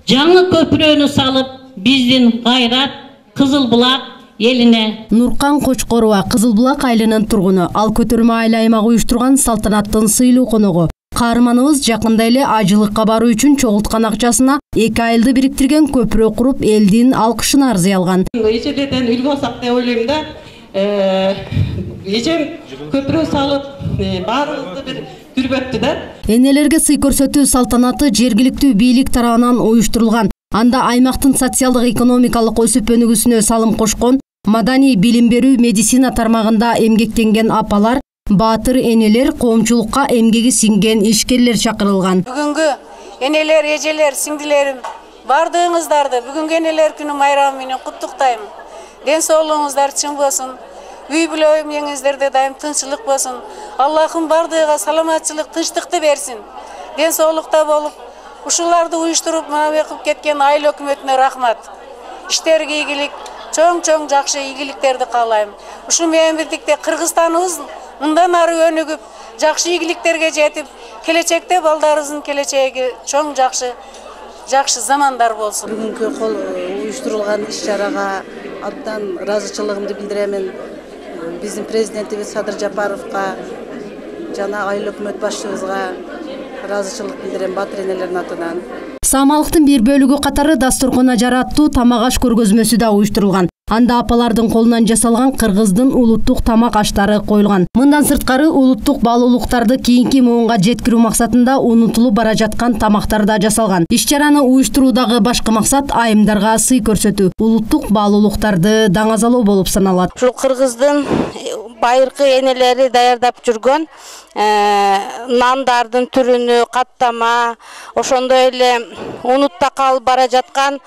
Жаңы көпүрөнү салып, биздин Кайрат Кызылбулак элине. Нуркан Кочкорова Кызылбулак айылынын тургуну, ал көтөрмө айыл аймагы уюштурган салтанаттын сыйлуу коногу. Каарманыбыз жакында эле ажылыкка баруу үчүн чогулткан акчасына 2 айылды бириктирген көпүрө куруп, элдин алкышын арзый алган. Эжелерден үлгү алсак деп ойлойм да. Эжем көпүрө салып, баарыбызды бир түрбөттү да. Энелерге сый көрсөтүү салтанаты жергиликтүү бийлик тарабынан уюштурулган. Анда аймактын социалдык экономикалык өсүп өнүгүүсүнө салым кошкон, маданий билим берүү, медицина тармагында эмгектенген апалар, баатыр энелер, коомчулукка эмгеги сиңген ишкерлер чакырылган. Бүгүнгү энелер, эжелер, сиңдилерим, бардыгыңыздарды бүгүнгү энелер күнү майрамы менен куттуктайм. Ден соолугуңуздар чың болсун. Үй бүлө эмгеңиздерде дайым тынччылык болсун. Аллахым бардыгыга саламатчылык, тынчтыкты берсин. Ден соолукта болуп, ушуларды уюштуруп мына кылып кеткен айыл өкмөтүнө рахмат. Иштерге ийгилик, чоң жакшы ийгиликтерди каалайм. Ушул менен бирдикте Кыргызстаныбыз мындан ары өнүгүп, жакшы ийгиликтерге жетип, келечекте балдарыбыздын келечеги чоң жакшы замандар болсун. Бүгүнкү уюштурулган иш-чарага абдан ыраазычылыгымды билдиремен. Биздин президентибиз Садыр Жапаровго жана айыл өкмөт башчыбызга ыраазычылык билдирем баатыр энелердин атынан. Саамалыктын бир бөлүгү катары дасторкона жараттуу тамак аш көргөзмөсү да уюштурулган. Анда апалардын колунан жасалган кыргыздын улуттук тамак аштары коюлган. Мындан сырткары улуттук баалуулуктарды кийинки муунга жеткирүү максатында унутулуп бара жаткан тамактар да жасалган. Иш-чараны уюштуруудагы башкы максат айымдарга сый көрсөтүү, улуттук баалуулуктарды даңазалоо болуп саналат. Ушул кыргыздын байыркы энелери даярдап жүргөн нандардын түрүнү, каттама, ошондой эле унутта калып бара жаткан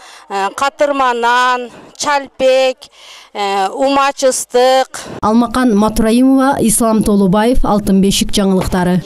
катырма нан, чалпек, умач ыстык. Алмакан Матураимова, Ислам Толубаев, Алтын бешик жаңылыктары.